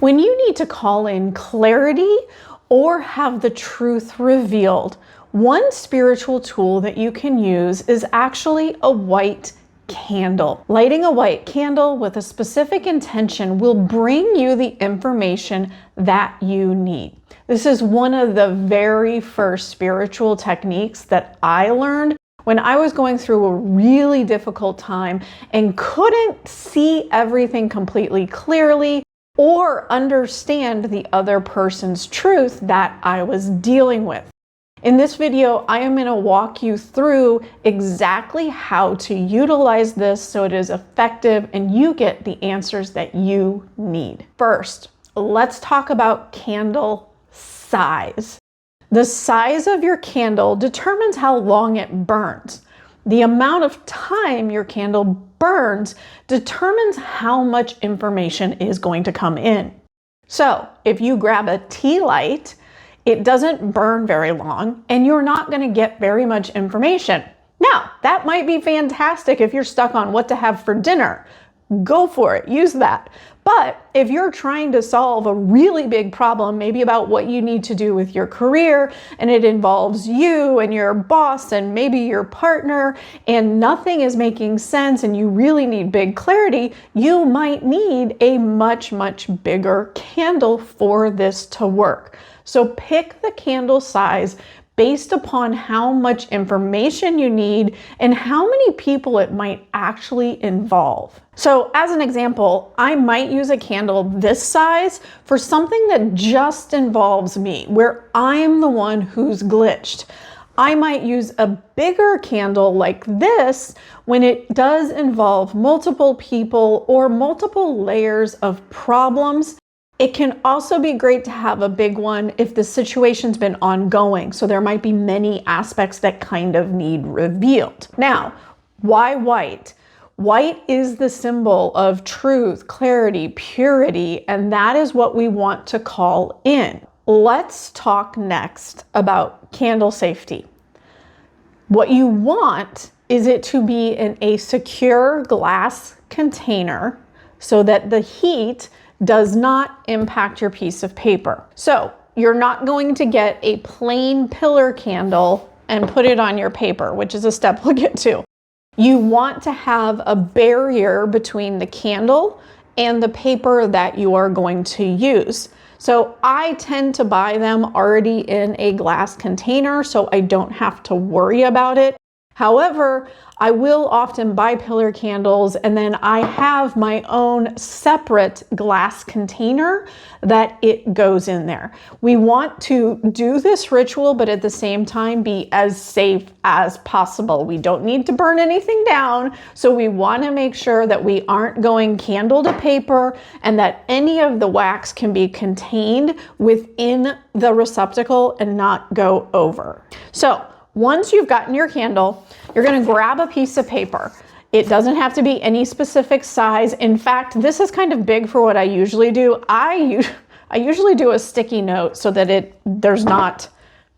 When you need to call in clarity or have the truth revealed, one spiritual tool that you can use is actually a white candle. Lighting a white candle with a specific intention will bring you the information that you need. This is one of the very first spiritual techniques that I learned when I was going through a really difficult time and couldn't see everything completely clearly or understand the other person's truth that I was dealing with. In this video, I am going to walk you through exactly how to utilize this so it is effective and you get the answers that you need. First, let's talk about candle size. The size of your candle determines how long it burns. The amount of time your candle burns determines how much information is going to come in. So if you grab a tea light, it doesn't burn very long and you're not going to get very much information. Now, that might be fantastic if you're stuck on what to have for dinner. Go for it, use that. But if you're trying to solve a really big problem, maybe about what you need to do with your career, and it involves you and your boss and maybe your partner, and nothing is making sense and you really need big clarity, you might need a much, much bigger candle for this to work. So pick the candle size based upon how much information you need and how many people it might actually involve. So as an example, I might use a candle this size for something that just involves me, where I'm the one who's glitched. I might use a bigger candle like this when it does involve multiple people or multiple layers of problems. It can also be great to have a big one if the situation's been ongoing. So there might be many aspects that kind of need revealed. Now, why white? White is the symbol of truth, clarity, purity, and that is what we want to call in. Let's talk next about candle safety. What you want is it to be in a secure glass container so that the heat does not impact your piece of paper. So you're not going to get a plain pillar candle and put it on your paper, which is a step we'll get to. You want to have a barrier between the candle and the paper that you are going to use. So I tend to buy them already in a glass container so I don't have to worry about it. However, I will often buy pillar candles and then I have my own separate glass container that it goes in there. We want to do this ritual, but at the same time be as safe as possible. We don't need to burn anything down, so we want to make sure that we aren't going candle to paper and that any of the wax can be contained within the receptacle and not go over. So once you've gotten your candle, you're going to grab a piece of paper. It doesn't have to be any specific size. In fact, this is kind of big for what I usually do. I usually do a sticky note so that there's not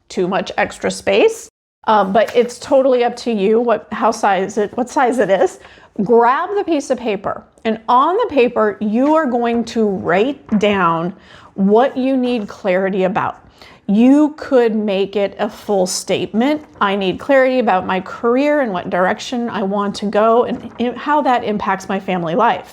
too much extra space. But it's totally up to you what size it is. Grab the piece of paper, and on the paper, you are going to write down what you need clarity about. You could make it a full statement. I need clarity about my career and what direction I want to go and how that impacts my family life.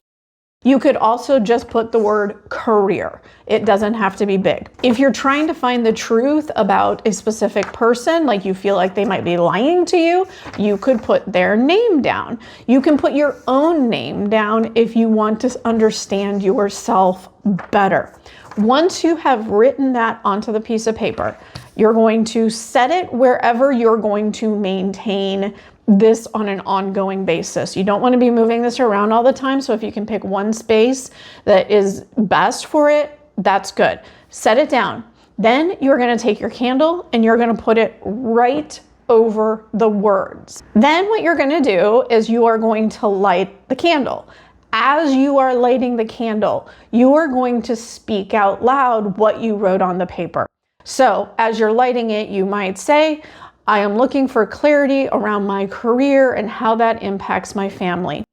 You could also just put the word career. It doesn't have to be big. If you're trying to find the truth about a specific person, like you feel like they might be lying to you, you could put their name down. You can put your own name down if you want to understand yourself better. Once you have written that onto the piece of paper, you're going to set it wherever you're going to maintain this on an ongoing basis. You don't want to be moving this around all the time, so if you can pick one space that is best for it, that's good. Set it down. Then you're going to take your candle and you're going to put it right over the words. Then what you're going to do is you are going to light the candle. As you are lighting the candle, you are going to speak out loud what you wrote on the paper. So as you're lighting it, you might say, I am looking for clarity around my career and how that impacts my family.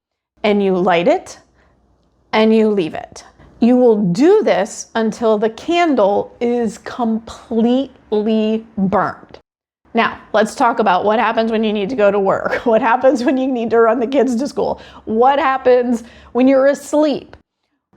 And you light it and you leave it. You will do this until the candle is completely burned. Now, let's talk about what happens when you need to go to work. What happens when you need to run the kids to school? What happens when you're asleep?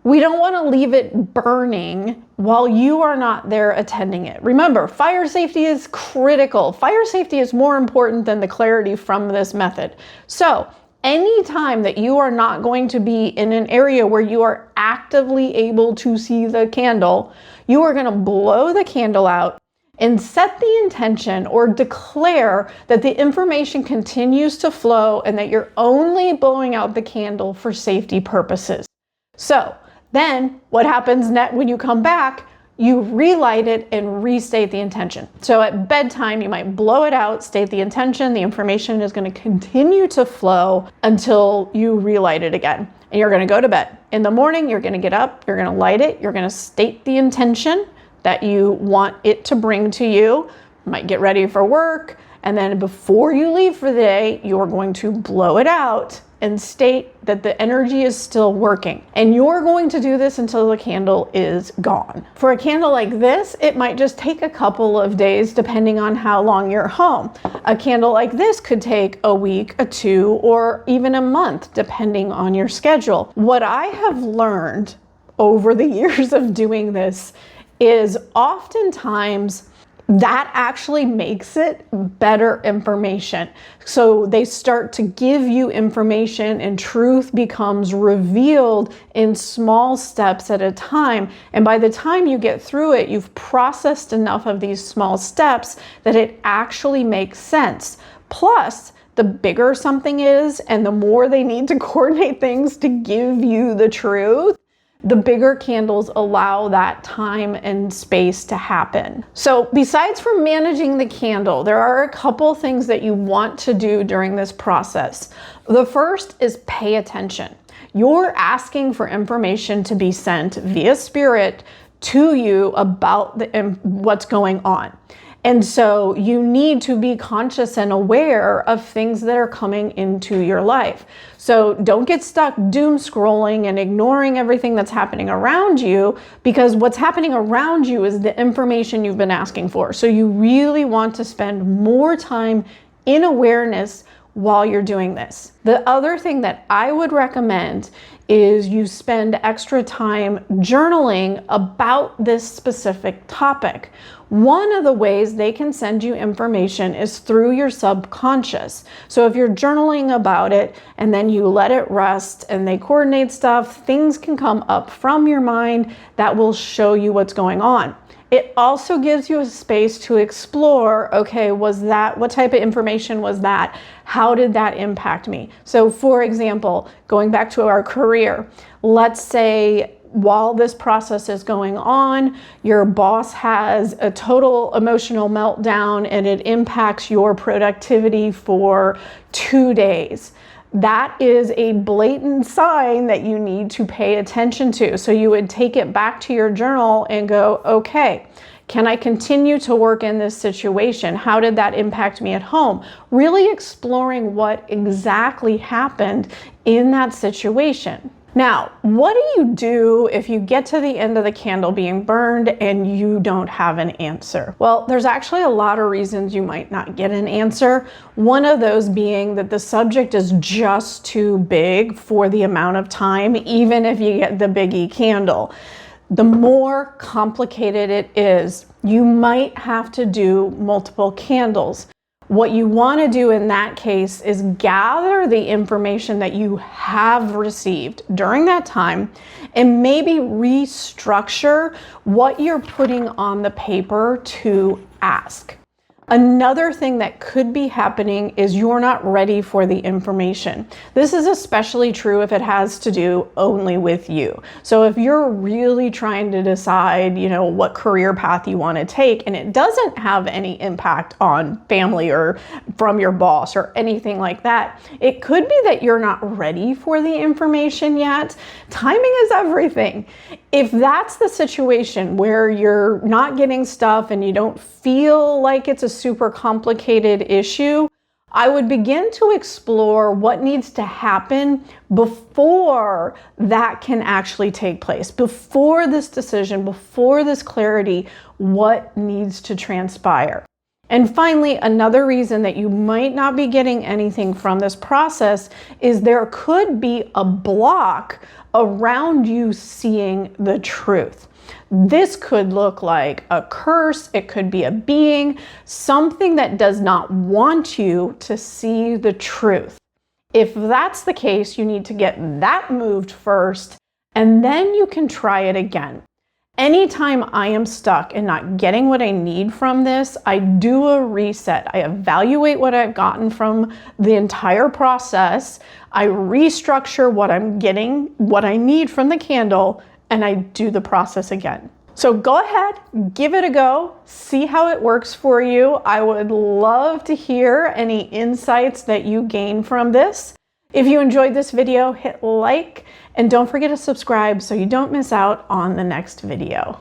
We don't want to leave it burning while you are not there attending it. Remember, fire safety is critical. Fire safety is more important than the clarity from this method. So, anytime that you are not going to be in an area where you are actively able to see the candle, you are going to blow the candle out and set the intention or declare that the information continues to flow and that you're only blowing out the candle for safety purposes. So then what happens next when you come back? You relight it and restate the intention. So at bedtime, you might blow it out, state the intention. The information is going to continue to flow until you relight it again. And you're going to go to bed. In the morning, you're going to get up, you're going to light it, you're going to state the intention that you want it to bring to you. You might get ready for work. And then before you leave for the day, you're going to blow it out and state that the energy is still working. And you're going to do this until the candle is gone. For a candle like this, it might just take a couple of days depending on how long you're home. A candle like this could take a week, a 2, or even a month, depending on your schedule. What I have learned over the years of doing this is oftentimes that actually makes it better information. So they start to give you information and truth becomes revealed in small steps at a time. And by the time you get through it, you've processed enough of these small steps that it actually makes sense. Plus, the bigger something is and the more they need to coordinate things to give you the truth, the bigger candles allow that time and space to happen. So besides for managing the candle, there are a couple things that you want to do during this process. The first is pay attention. You're asking for information to be sent via spirit to you about what's going on. And so you need to be conscious and aware of things that are coming into your life. So don't get stuck doom scrolling and ignoring everything that's happening around you, because what's happening around you is the information you've been asking for. So you really want to spend more time in awareness while you're doing this. The other thing that I would recommend is you spend extra time journaling about this specific topic. One of the ways they can send you information is through your subconscious. So if you're journaling about it and then you let it rest and they coordinate stuff, things can come up from your mind that will show you what's going on. It also gives you a space to explore, okay, what type of information was that? How did that impact me? So for example, going back to our career, let's say while this process is going on, your boss has a total emotional meltdown and it impacts your productivity for 2 days. That is a blatant sign that you need to pay attention to. So you would take it back to your journal and go, okay, can I continue to work in this situation? How did that impact me at home? Really exploring what exactly happened in that situation. Now, what do you do if you get to the end of the candle being burned and you don't have an answer? Well, there's actually a lot of reasons you might not get an answer. One of those being that the subject is just too big for the amount of time, even if you get the biggie candle. The more complicated it is, you might have to do multiple candles. What you want to do in that case is gather the information that you have received during that time and maybe restructure what you're putting on the paper to ask. Another thing that could be happening is you're not ready for the information. This is especially true if it has to do only with you. So if you're really trying to decide, what career path you want to take and it doesn't have any impact on family or from your boss or anything like that, it could be that you're not ready for the information yet. Timing is everything. If that's the situation where you're not getting stuff and you don't feel like it's a super complicated issue, I would begin to explore what needs to happen before that can actually take place, before this decision, before this clarity, what needs to transpire. And finally, another reason that you might not be getting anything from this process is there could be a block around you seeing the truth. This could look like a curse, it could be a being, something that does not want you to see the truth. If that's the case, you need to get that moved first, and then you can try it again. Anytime I am stuck and not getting what I need from this, I do a reset. I evaluate what I've gotten from the entire process. I restructure what I'm getting, what I need from the candle, and I do the process again. So go ahead, give it a go, see how it works for you. I would love to hear any insights that you gain from this. If you enjoyed this video, hit like, and don't forget to subscribe so you don't miss out on the next video.